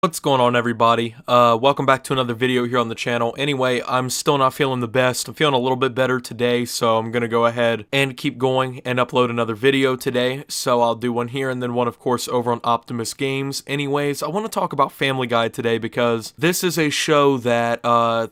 What's going on, everybody? Welcome back to another video here on the channel. Anyway, I'm still not feeling the best. I'm feeling a little bit better today, so I'm gonna go ahead and keep going and upload another video today. So I'll do one here and then one, of course, over on Optimus Games. Anyways, I want to talk about Family Guy today because this is a show that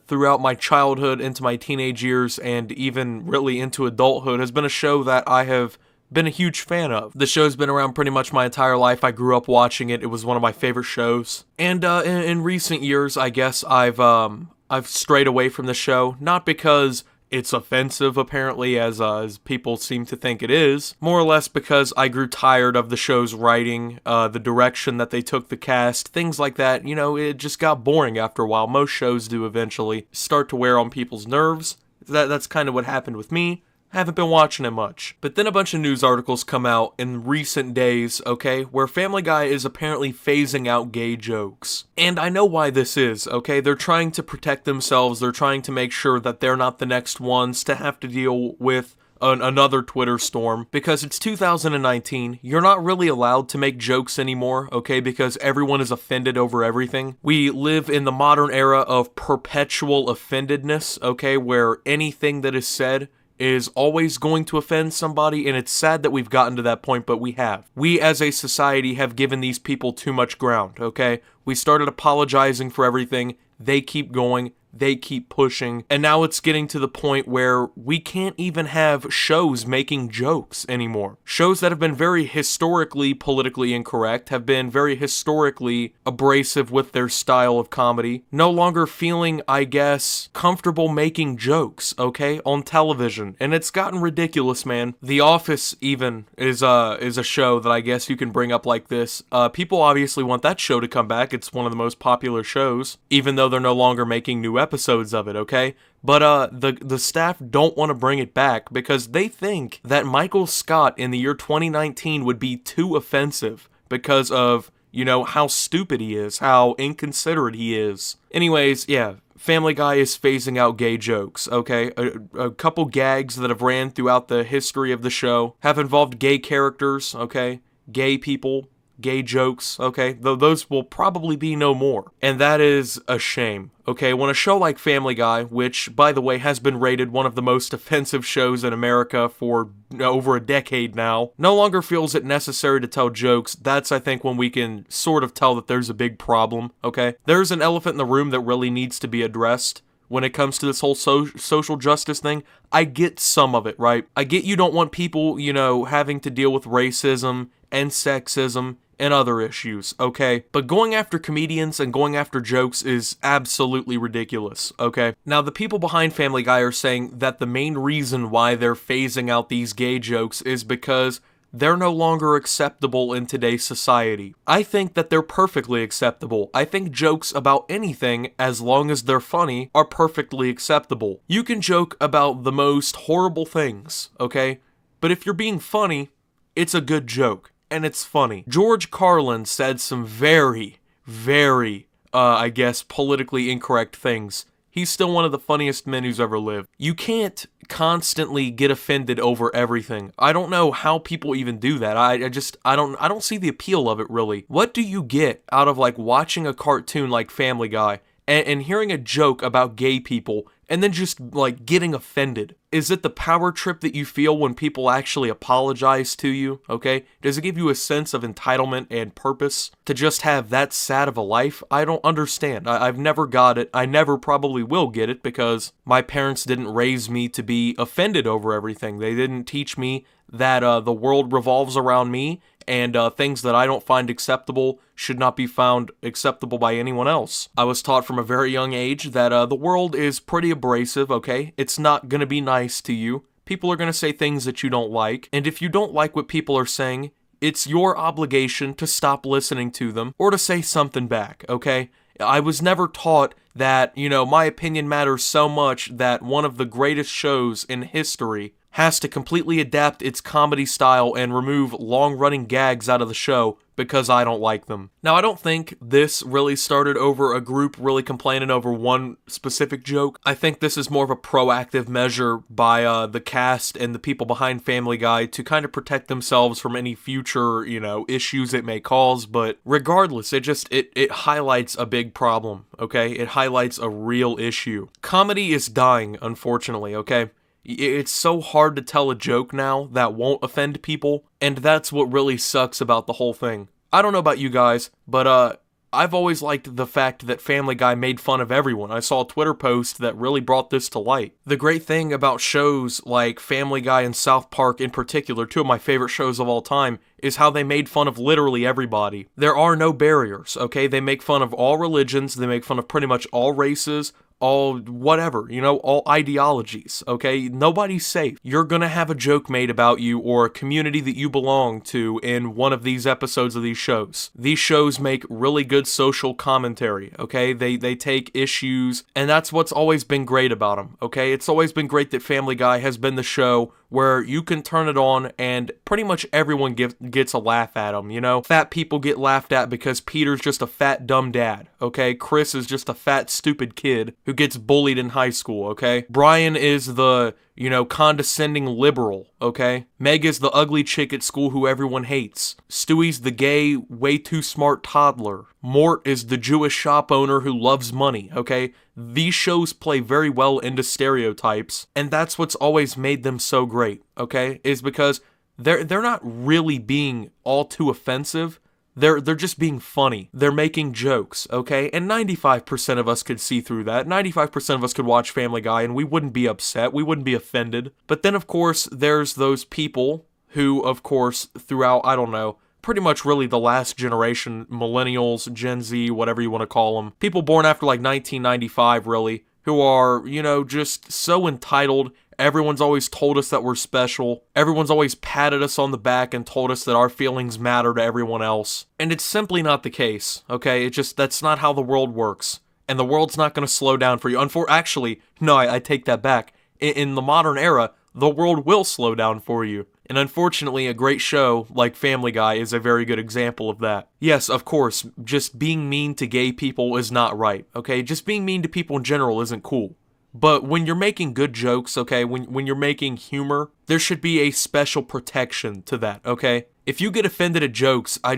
throughout my childhood, into my teenage years, and even really into adulthood has been a show that I have been a huge fan of. The show's been around pretty much my entire life. I grew up watching it. It was one of my favorite shows. And in recent years, I guess I've strayed away from the show, not because it's offensive, apparently, as people seem to think it is. More or less because I grew tired of the show's writing, the direction that they took the cast, things like that. You know, it just got boring after a while. Most shows do eventually start to wear on people's nerves. That's kind of what happened with me. Haven't been watching it much. But then a bunch of news articles come out in recent days, okay, where Family Guy is apparently phasing out gay jokes. And I know why this is, okay? They're trying to protect themselves. They're trying to make sure that they're not the next ones to have to deal with another Twitter storm, because it's 2019. You're not really allowed to make jokes anymore, okay, because everyone is offended over everything. We live in the modern era of perpetual offendedness, okay, where anything that is said is always going to offend somebody, and it's sad that we've gotten to that point, but we have. We as a society have given these people too much ground, okay? We started apologizing for everything. They keep going. They keep pushing, and now it's getting to the point where we can't even have shows making jokes anymore. Shows that have been very historically politically incorrect, have been very historically abrasive with their style of comedy, no longer feeling, I guess, comfortable making jokes, okay, on television, and it's gotten ridiculous, man. The Office even is a show that I guess you can bring up like this. People obviously want that show to come back. It's one of the most popular shows, even though they're no longer making new episodes of it, okay? But the staff don't want to bring it back because they think that Michael Scott in the year 2019 would be too offensive because of, you know, how stupid he is, how inconsiderate he is. Anyways, yeah, Family Guy is phasing out gay jokes, okay? A couple gags that have ran throughout the history of the show have involved gay characters, okay? Gay people, gay jokes, okay? Though those will probably be no more. And that is a shame, okay? When a show like Family Guy, which, by the way, has been rated one of the most offensive shows in America for over a decade now, no longer feels it necessary to tell jokes, that's, I think, when we can sort of tell that there's a big problem, okay? There's an elephant in the room that really needs to be addressed when it comes to this whole social justice thing. I get some of it, right? I get you don't want people, you know, having to deal with racism and sexism and other issues, okay? But going after comedians and going after jokes is absolutely ridiculous, okay? Now, the people behind Family Guy are saying that the main reason why they're phasing out these gay jokes is because they're no longer acceptable in today's society. I think that they're perfectly acceptable. I think jokes about anything, as long as they're funny, are perfectly acceptable. You can joke about the most horrible things, okay? But if you're being funny, it's a good joke. And it's funny. George Carlin said some very, I guess, politically incorrect things. He's still one of the funniest men who's ever lived. You can't constantly get offended over everything. I don't know how people even do that. I don't see the appeal of it, really. What do you get out of, like, watching a cartoon like Family Guy and hearing a joke about gay people and then just, like, getting offended? Is it the power trip that you feel when people actually apologize to you, okay? Does it give you a sense of entitlement and purpose to just have that sad of a life? I don't understand. I've never got it. I never probably will get it because my parents didn't raise me to be offended over everything. They didn't teach me that the world revolves around me, and things that I don't find acceptable should not be found acceptable by anyone else. I was taught from a very young age that the world is pretty abrasive, okay? It's not gonna be nice to you. People are gonna say things that you don't like, and if you don't like what people are saying, it's your obligation to stop listening to them or to say something back, okay? I was never taught that, you know, my opinion matters so much that one of the greatest shows in history has to completely adapt its comedy style and remove long-running gags out of the show because I don't like them. Now, I don't think this really started over a group really complaining over one specific joke. I think this is more of a proactive measure by the cast and the people behind Family Guy to kind of protect themselves from any future, issues it may cause. But regardless, it highlights a big problem, okay? It highlights a real issue. Comedy is dying, unfortunately, okay? It's so hard to tell a joke now that won't offend people, and that's what really sucks about the whole thing. I don't know about you guys, but I've always liked the fact that Family Guy made fun of everyone. I saw a Twitter post that really brought this to light. The great thing about shows like Family Guy and South Park in particular, two of my favorite shows of all time, is how they made fun of literally everybody. There are no barriers, okay? They make fun of all religions, they make fun of pretty much all races, all whatever, all ideologies, okay? Nobody's safe. You're gonna have a joke made about you or a community that you belong to in one of these episodes of these shows. These shows make really good social commentary, okay? They take issues, and that's what's always been great about them, okay? It's always been great that Family Guy has been the show where you can turn it on and pretty much everyone gets a laugh at them, Fat people get laughed at because Peter's just a fat, dumb dad, okay? Chris is just a fat, stupid kid who gets bullied in high school, okay? Brian is the, condescending liberal, okay? Meg is the ugly chick at school who everyone hates. Stewie's the gay, way too smart toddler. Mort is the Jewish shop owner who loves money, okay? These shows play very well into stereotypes, and that's what's always made them so great, okay? Is because they're not really being all too offensive. They're just being funny. They're making jokes, okay? And 95% of us could see through that. 95% of us could watch Family Guy and we wouldn't be upset. We wouldn't be offended. But then, of course, there's those people who, of course, throughout, I don't know, pretty much really the last generation, millennials, Gen Z, whatever you want to call them, people born after like 1995, really, who are, just so entitled. Everyone's always told us that we're special. Everyone's always patted us on the back and told us that our feelings matter to everyone else. And it's simply not the case, okay? That's not how the world works. And the world's not going to slow down for you. Actually, no, I take that back. In the modern era, the world will slow down for you. And unfortunately, a great show like Family Guy is a very good example of that. Yes, of course, just being mean to gay people is not right, okay? Just being mean to people in general isn't cool. But when you're making good jokes, okay, when you're making humor, there should be a special protection to that, okay? If you get offended at jokes, I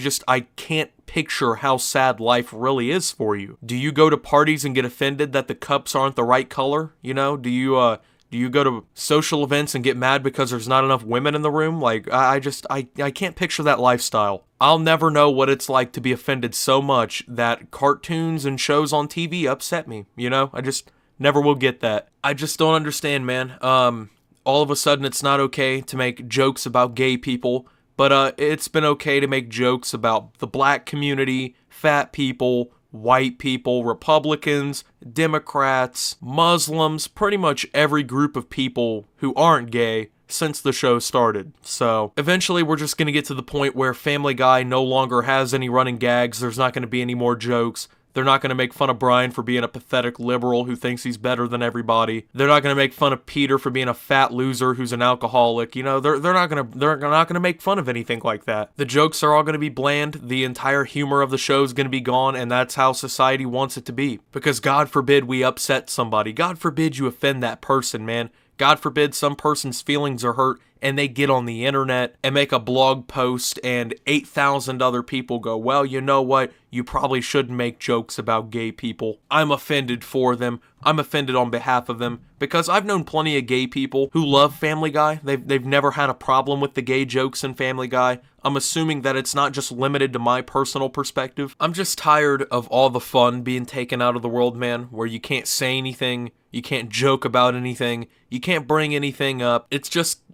can't picture how sad life really is for you. Do you go to parties and get offended that the cups aren't the right color? Do you go to social events and get mad because there's not enough women in the room? Like, I can't picture that lifestyle. I'll never know what it's like to be offended so much that cartoons and shows on TV upset me, I just never will get that. I just don't understand, man. All of a sudden it's not okay to make jokes about gay people, but it's been okay to make jokes about the black community, fat people, white people, Republicans, Democrats, Muslims, pretty much every group of people who aren't gay since the show started. So eventually we're just going to get to the point where Family Guy no longer has any running gags. There's not going to be any more jokes. They're not going to make fun of Brian for being a pathetic liberal who thinks he's better than everybody. They're not going to make fun of Peter for being a fat loser who's an alcoholic. They're not going to make fun of anything like that. The jokes are all going to be bland. The entire humor of the show is going to be gone, and that's how society wants it to be. Because God forbid we upset somebody. God forbid you offend that person, man. God forbid some person's feelings are hurt and they get on the internet and make a blog post and 8,000 other people go, well, you know what? You probably shouldn't make jokes about gay people. I'm offended for them. I'm offended on behalf of them because I've known plenty of gay people who love Family Guy. They've never had a problem with the gay jokes in Family Guy. I'm assuming that it's not just limited to my personal perspective. I'm just tired of all the fun being taken out of the world, man, where you can't say anything, you can't joke about anything, you can't bring anything up.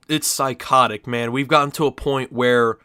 It's psychotic, man. We've gotten to a point where,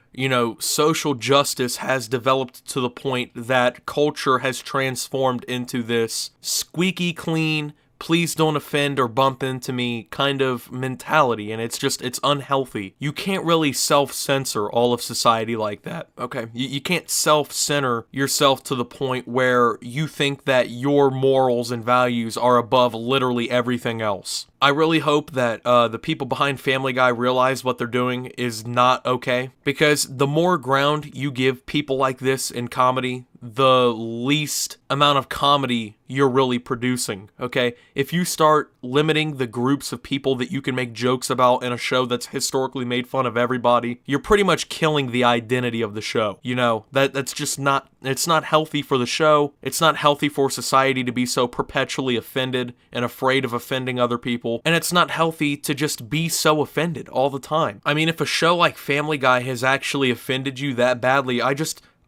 social justice has developed to the point that culture has transformed into this squeaky clean, please don't offend or bump into me kind of mentality, and it's unhealthy. You can't really self-censor all of society like that, okay? You can't self-censor yourself to the point where you think that your morals and values are above literally everything else. I really hope that the people behind Family Guy realize what they're doing is not okay, because the more ground you give people like this in comedy, the least amount of comedy you're really producing, okay? If you start limiting the groups of people that you can make jokes about in a show that's historically made fun of everybody, you're pretty much killing the identity of the show. You know, that's just not, it's not healthy for the show. It's not healthy for society to be so perpetually offended and afraid of offending other people. And it's not healthy to just be so offended all the time. I mean, if a show like Family Guy has actually offended you that badly,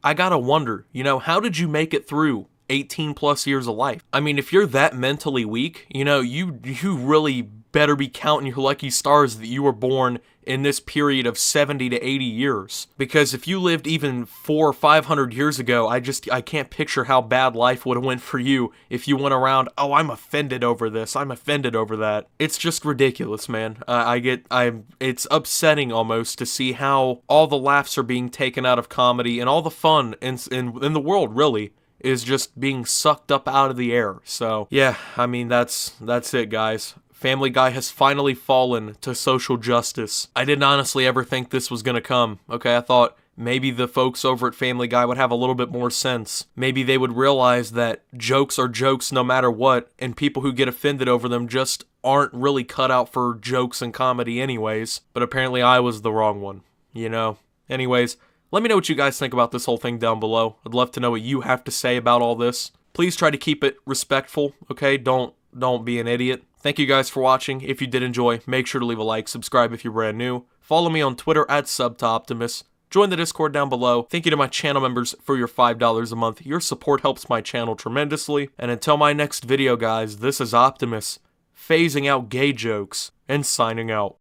I gotta wonder, you know, how did you make it through 18 plus years of life? I mean, if you're that mentally weak, you know, you really better be counting your lucky stars that you were born in this period of 70 to 80 years. Because if you lived even 400 or 500 years ago, I can't picture how bad life would have went for you if you went around, oh, I'm offended over this, I'm offended over that. It's just ridiculous, man. It's upsetting almost to see how all the laughs are being taken out of comedy and all the fun in the world, really, is just being sucked up out of the air. So, yeah, I mean, that's it, guys. Family Guy has finally fallen to social justice. I didn't honestly ever think this was gonna come, okay? I thought maybe the folks over at Family Guy would have a little bit more sense. Maybe they would realize that jokes are jokes no matter what, and people who get offended over them just aren't really cut out for jokes and comedy anyways. But apparently I was the wrong one, you know? Anyways, let me know what you guys think about this whole thing down below. I'd love to know what you have to say about all this. Please try to keep it respectful, okay? Don't be an idiot. Thank you guys for watching. If you did enjoy, make sure to leave a like, subscribe if you're brand new. Follow me on Twitter at @SubToOptimus. Join the Discord down below. Thank you to my channel members for your $5 a month. Your support helps my channel tremendously. And until my next video, guys, this is Optimus, phasing out gay jokes and signing out.